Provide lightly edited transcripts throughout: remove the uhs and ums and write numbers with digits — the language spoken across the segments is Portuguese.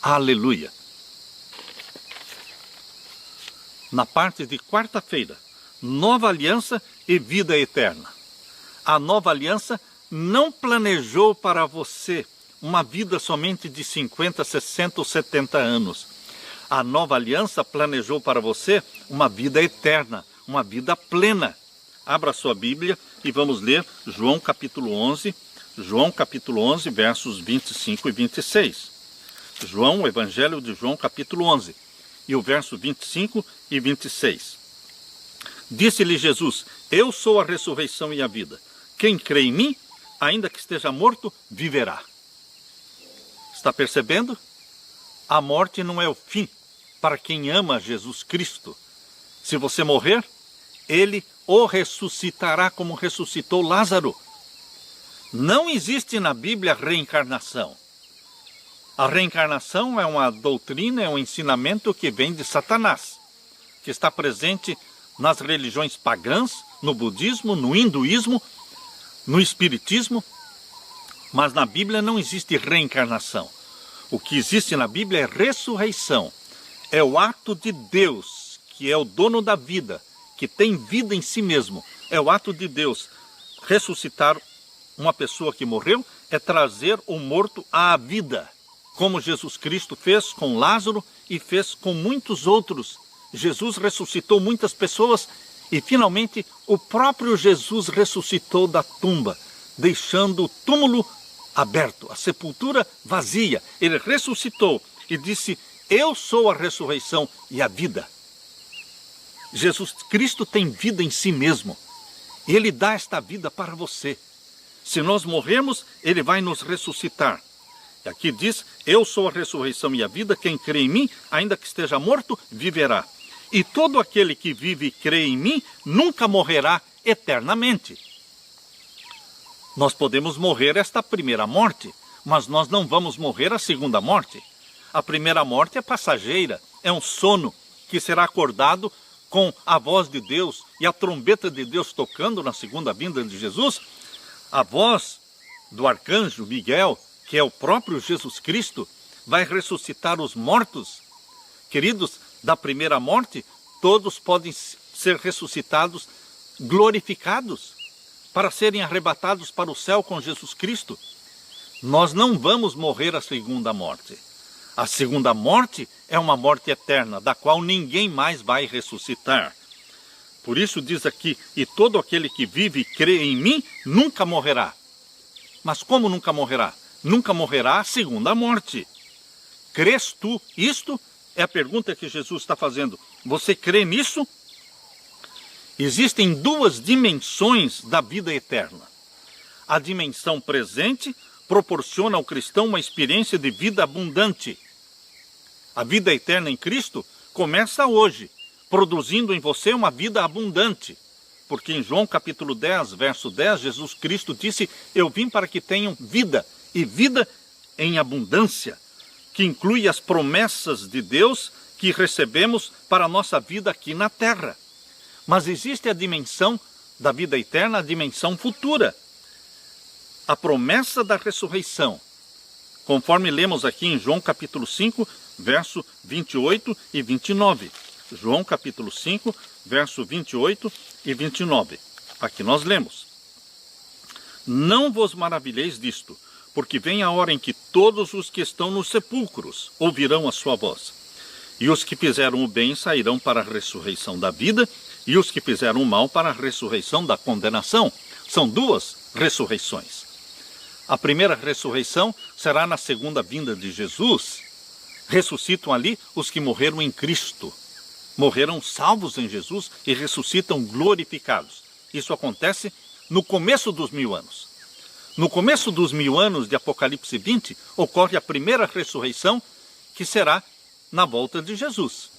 Aleluia! Na parte de quarta-feira, nova aliança e vida eterna. A nova aliança não planejou para você uma vida somente de 50, 60 ou 70 anos. A nova aliança planejou para você uma vida eterna, uma vida plena. Abra sua Bíblia e vamos ler João capítulo 11, versos 25 e 26. João, o Evangelho de João capítulo 11, e o verso 25 e 26. Disse-lhe Jesus: eu sou a ressurreição e a vida. Quem crê em mim, ainda que esteja morto, viverá. Está percebendo? A morte não é o fim para quem ama Jesus Cristo. Se você morrer, ele o ressuscitará como ressuscitou Lázaro. Não existe na Bíblia reencarnação. A reencarnação é uma doutrina, é um ensinamento que vem de Satanás, que está presente nas religiões pagãs, no budismo, no hinduísmo, no espiritismo, mas na Bíblia não existe reencarnação. O que existe na Bíblia é ressurreição. É o ato de Deus, que é o dono da vida, que tem vida em si mesmo. É o ato de Deus. Ressuscitar uma pessoa que morreu é trazer o morto à vida, como Jesus Cristo fez com Lázaro e fez com muitos outros. Jesus ressuscitou muitas pessoas e finalmente o próprio Jesus ressuscitou da tumba, deixando o túmulo aberto, a sepultura vazia. Ele ressuscitou e disse: eu sou a ressurreição e a vida. Jesus Cristo tem vida em si mesmo. Ele dá esta vida para você. Se nós morrermos, ele vai nos ressuscitar. E aqui diz: eu sou a ressurreição e a vida. Quem crê em mim, ainda que esteja morto, viverá. E todo aquele que vive e crê em mim, nunca morrerá eternamente. Nós podemos morrer esta primeira morte, mas nós não vamos morrer a segunda morte. A primeira morte é passageira, é um sono que será acordado com a voz de Deus e a trombeta de Deus tocando na segunda vinda de Jesus. A voz do arcanjo Miguel, que é o próprio Jesus Cristo, vai ressuscitar os mortos. Queridos, da primeira morte, todos podem ser ressuscitados, glorificados, para serem arrebatados para o céu com Jesus Cristo. Nós não vamos morrer a segunda morte. A segunda morte é uma morte eterna, da qual ninguém mais vai ressuscitar. Por isso diz aqui: e todo aquele que vive e crê em mim, nunca morrerá. Mas como nunca morrerá? Nunca morrerá a segunda morte. Crês tu isto? É a pergunta que Jesus está fazendo. Você crê nisso? Existem duas dimensões da vida eterna. A dimensão presente proporciona ao cristão uma experiência de vida abundante. A vida eterna em Cristo começa hoje, produzindo em você uma vida abundante. Porque em João capítulo 10, verso 10, Jesus Cristo disse: eu vim para que tenham vida, e vida em abundância, que inclui as promessas de Deus que recebemos para a nossa vida aqui na terra. Mas existe a dimensão da vida eterna, a dimensão futura. A promessa da ressurreição, conforme lemos aqui em João capítulo 5, verso 28 e 29. João capítulo 5, verso 28 e 29. Aqui nós lemos: não vos maravilheis disto, porque vem a hora em que todos os que estão nos sepulcros ouvirão a sua voz. E os que fizeram o bem sairão para a ressurreição da vida, e os que fizeram o mal para a ressurreição da condenação. São duas ressurreições. A primeira ressurreição será na segunda vinda de Jesus. Ressuscitam ali os que morreram em Cristo. Morreram salvos em Jesus e ressuscitam glorificados. Isso acontece no começo dos 1000 anos. No começo dos 1000 anos de Apocalipse 20, ocorre a primeira ressurreição, que será na volta de Jesus.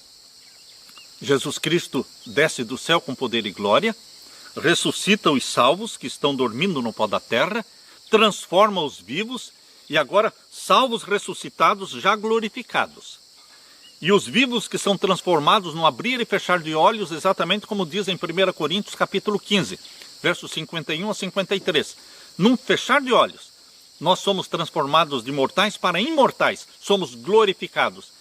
Jesus Cristo desce do céu com poder e glória, ressuscita os salvos que estão dormindo no pó da terra, transforma os vivos, e agora salvos ressuscitados já glorificados. E os vivos que são transformados no abrir e fechar de olhos, exatamente como diz em 1 Coríntios capítulo 15, versos 51 a 53. Num fechar de olhos, nós somos transformados de mortais para imortais, somos glorificados.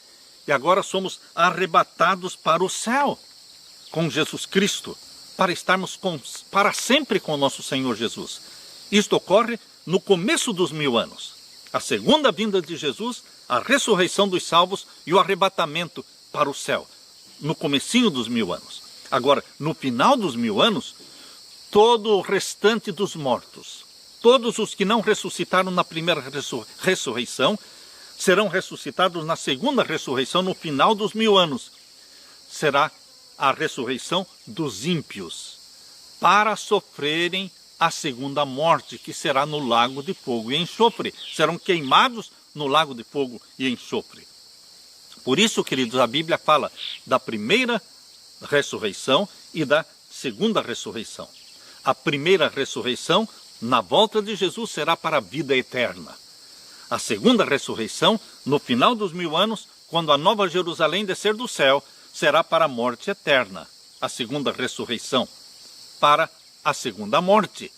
E agora somos arrebatados para o céu com Jesus Cristo, para estarmos para sempre com o nosso Senhor Jesus. Isto ocorre no começo dos 1000 anos. A segunda vinda de Jesus, a ressurreição dos salvos e o arrebatamento para o céu, no comecinho dos 1000 anos. Agora, no final dos 1000 anos, todo o restante dos mortos, todos os que não ressuscitaram na primeira ressurreição, serão ressuscitados na segunda ressurreição no final dos 1000 anos. Será a ressurreição dos ímpios, para sofrerem a segunda morte, que será no lago de fogo e enxofre. Serão queimados no lago de fogo e enxofre. Por isso, queridos, a Bíblia fala da primeira ressurreição e da segunda ressurreição. A primeira ressurreição, na volta de Jesus, será para a vida eterna. A segunda ressurreição, no final dos 1000 anos, quando a Nova Jerusalém descer do céu, será para a morte eterna. A segunda ressurreição, para a segunda morte.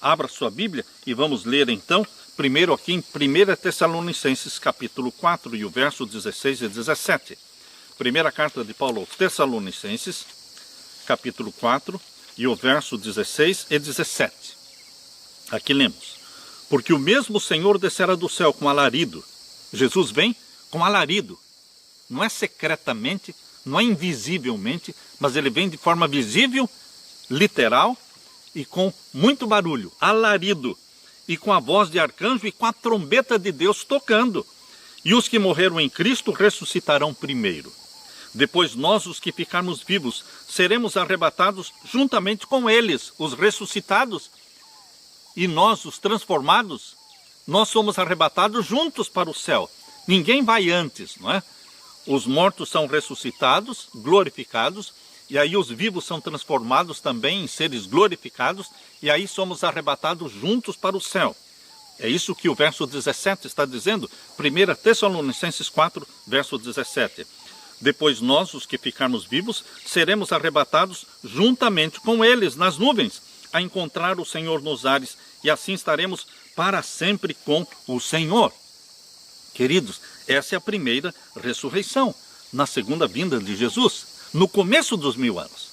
Abra sua Bíblia e vamos ler então, primeiro aqui em 1 Tessalonicenses capítulo 4 e o verso 16 e 17. Primeira carta de Paulo aos Tessalonicenses, capítulo 4 e o verso 16 e 17. Aqui lemos: porque o mesmo Senhor descerá do céu com alarido. Jesus vem com alarido. Não é secretamente, não é invisivelmente, mas ele vem de forma visível, literal e com muito barulho, alarido, e com a voz de arcanjo e com a trombeta de Deus tocando. E os que morreram em Cristo ressuscitarão primeiro. Depois nós, os que ficarmos vivos, seremos arrebatados juntamente com eles, os ressuscitados. E nós, os transformados, nós somos arrebatados juntos para o céu. Ninguém vai antes, não é? Os mortos são ressuscitados, glorificados, e aí os vivos são transformados também em seres glorificados, e aí somos arrebatados juntos para o céu. É isso que o verso 17 está dizendo, 1 Tessalonicenses 4, verso 17. Depois nós, os que ficarmos vivos, seremos arrebatados juntamente com eles nas nuvens, a encontrar o Senhor nos ares, e assim estaremos para sempre com o Senhor. Queridos, essa é a primeira ressurreição, na segunda vinda de Jesus, no começo dos 1000 anos.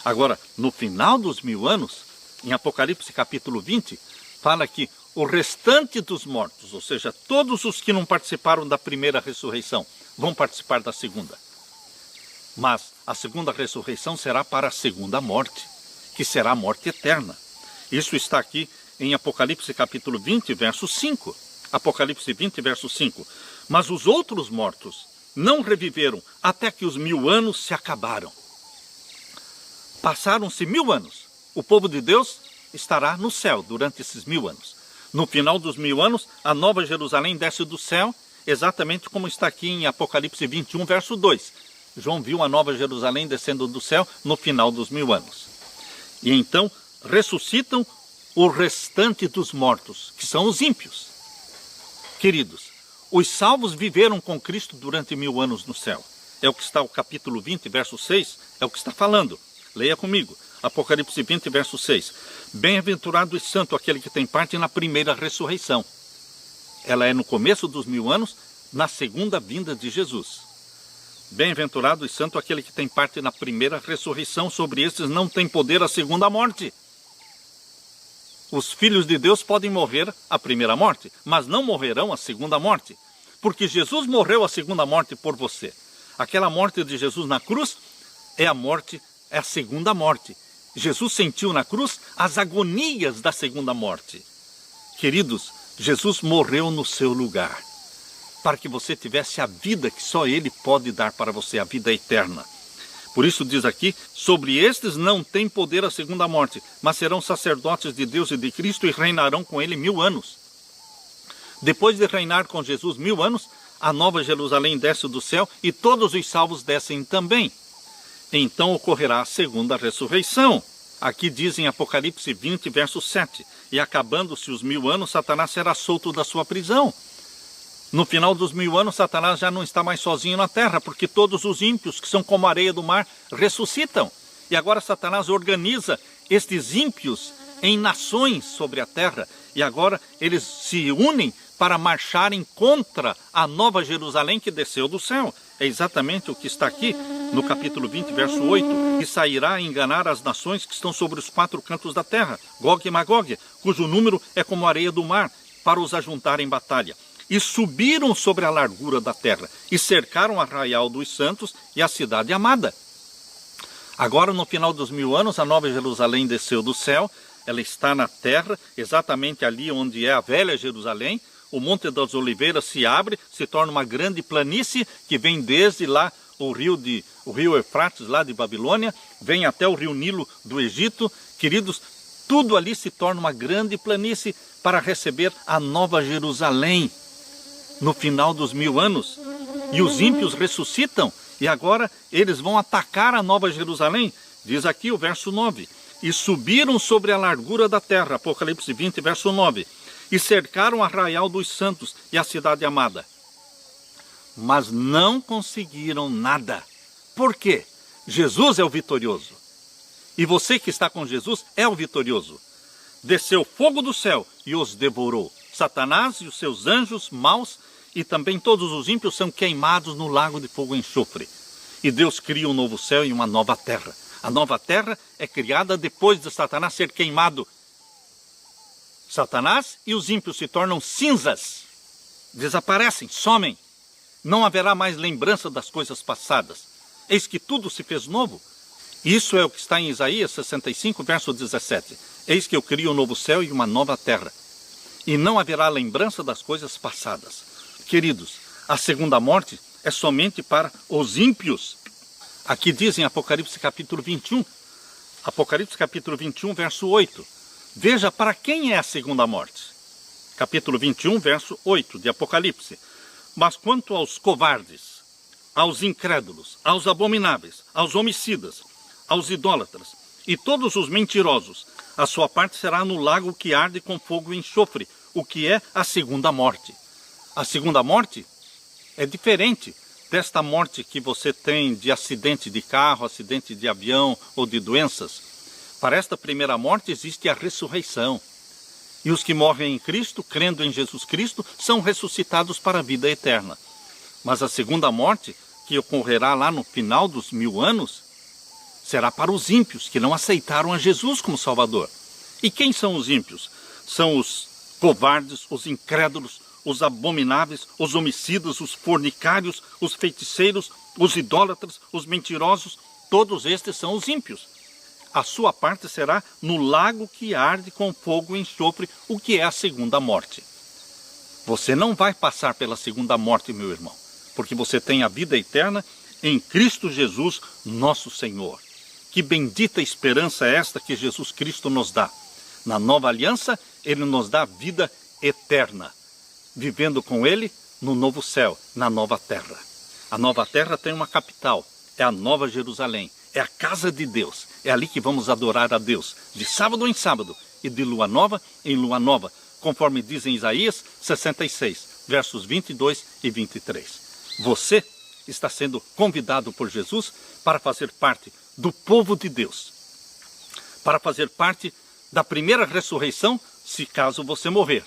Agora, no final dos 1000 anos, em Apocalipse capítulo 20, fala que o restante dos mortos, ou seja, todos os que não participaram da primeira ressurreição, vão participar da segunda. Mas a segunda ressurreição será para a segunda morte, que será a morte eterna. Isso está aqui em Apocalipse capítulo 20, verso 5. Apocalipse 20, verso 5. Mas os outros mortos não reviveram até que os 1000 anos se acabaram. Passaram-se 1000 anos. O povo de Deus estará no céu durante esses 1000 anos. No final dos 1000 anos, a Nova Jerusalém desce do céu, exatamente como está aqui em Apocalipse 21, verso 2. João viu a Nova Jerusalém descendo do céu no final dos 1000 anos. E então ressuscitam o restante dos mortos, que são os ímpios. Queridos, os salvos viveram com Cristo durante 1000 anos no céu. É o que está o capítulo 20, verso 6, é o que está falando. Leia comigo. Apocalipse 20, verso 6. Bem-aventurado e santo aquele que tem parte na primeira ressurreição. Ela é no começo dos 1000 anos, na segunda vinda de Jesus. Bem-aventurado e santo aquele que tem parte na primeira ressurreição. Sobre estes não tem poder a segunda morte. Os filhos de Deus podem morrer a primeira morte, mas não morrerão a segunda morte. Porque Jesus morreu a segunda morte por você. Aquela morte de Jesus na cruz é a morte, é a segunda morte. Jesus sentiu na cruz as agonias da segunda morte. Queridos, Jesus morreu no seu lugar, para que você tivesse a vida que só Ele pode dar para você, a vida eterna. Por isso diz aqui, sobre estes não tem poder a segunda morte, mas serão sacerdotes de Deus e de Cristo e reinarão com Ele 1000 anos. Depois de reinar com Jesus 1000 anos, a Nova Jerusalém desce do céu e todos os salvos descem também. Então ocorrerá a segunda ressurreição. Aqui diz em Apocalipse 20, verso 7, e acabando-se os 1000 anos, Satanás será solto da sua prisão. No final dos 1000 anos, Satanás já não está mais sozinho na terra, porque todos os ímpios, que são como a areia do mar, ressuscitam. E agora Satanás organiza estes ímpios em nações sobre a terra, e agora eles se unem para marcharem contra a nova Jerusalém que desceu do céu. É exatamente o que está aqui no capítulo 20, verso 8. E sairá a enganar as nações que estão sobre os 4 cantos da terra, Gog e Magog, cujo número é como a areia do mar, para os ajuntar em batalha. E subiram sobre a largura da terra, e cercaram o arraial dos santos e a cidade amada. Agora, no final dos 1000 anos, a nova Jerusalém desceu do céu. Ela está na terra, exatamente ali onde é a velha Jerusalém. O Monte das Oliveiras se abre, se torna uma grande planície que vem desde lá o rio Eufrates, lá de Babilônia, vem até o rio Nilo do Egito. Queridos, tudo ali se torna uma grande planície para receber a nova Jerusalém no final dos 1000 anos. E os ímpios ressuscitam e agora eles vão atacar a nova Jerusalém. Diz aqui o verso 9. E subiram sobre a largura da terra, Apocalipse 20, verso 9. E cercaram o arraial dos santos e a cidade amada. Mas não conseguiram nada. Por quê? Jesus é o vitorioso. E você que está com Jesus é o vitorioso. Desceu fogo do céu e os devorou. Satanás e os seus anjos maus e também todos os ímpios são queimados no lago de fogo e enxofre. E Deus cria um novo céu e uma nova terra. A nova terra é criada depois de Satanás ser queimado. Satanás e os ímpios se tornam cinzas, desaparecem, somem. Não haverá mais lembrança das coisas passadas. Eis que tudo se fez novo. Isso é o que está em Isaías 65, verso 17. Eis que eu crio um novo céu e uma nova terra, e não haverá lembrança das coisas passadas. Queridos, a segunda morte é somente para os ímpios. Aqui diz em Apocalipse capítulo 21, Apocalipse capítulo 21, verso 8. Veja para quem é a segunda morte. Capítulo 21, verso 8 de Apocalipse. Mas quanto aos covardes, aos incrédulos, aos abomináveis, aos homicidas, aos idólatras e todos os mentirosos, a sua parte será no lago que arde com fogo e enxofre, o que é a segunda morte. A segunda morte é diferente desta morte que você tem de acidente de carro, acidente de avião ou de doenças. Para esta primeira morte existe a ressurreição. E os que morrem em Cristo, crendo em Jesus Cristo, são ressuscitados para a vida eterna. Mas a segunda morte, que ocorrerá lá no final dos 1000 anos, será para os ímpios, que não aceitaram a Jesus como Salvador. E quem são os ímpios? São os covardes, os incrédulos, os abomináveis, os homicidas, os fornicários, os feiticeiros, os idólatras, os mentirosos. Todos estes são os ímpios. A sua parte será no lago que arde com fogo e enxofre, o que é a segunda morte. Você não vai passar pela segunda morte, meu irmão, porque você tem a vida eterna em Cristo Jesus, nosso Senhor. Que bendita esperança é esta que Jesus Cristo nos dá. Na nova aliança, Ele nos dá vida eterna, vivendo com Ele no novo céu, na nova terra. A nova terra tem uma capital, é a Nova Jerusalém. É a casa de Deus, é ali que vamos adorar a Deus, de sábado em sábado e de lua nova em lua nova, conforme diz em Isaías 66, versos 22 e 23. Você está sendo convidado por Jesus para fazer parte do povo de Deus, para fazer parte da primeira ressurreição, se caso você morrer.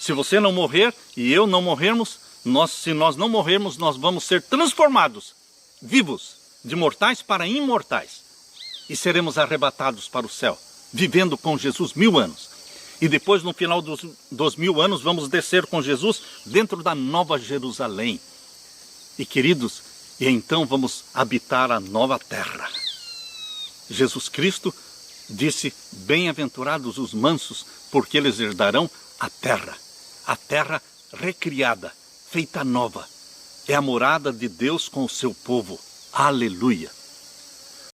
Se você não morrer e eu não morrermos, se nós não morrermos, nós vamos ser transformados, vivos, de mortais para imortais, e seremos arrebatados para o céu, vivendo com Jesus 1000 anos. E depois, no final dos 1000 anos, vamos descer com Jesus dentro da nova Jerusalém. E queridos, e então vamos habitar a nova terra. Jesus Cristo disse, bem-aventurados os mansos, porque eles herdarão a terra recriada, feita nova. É a morada de Deus com o seu povo. Aleluia!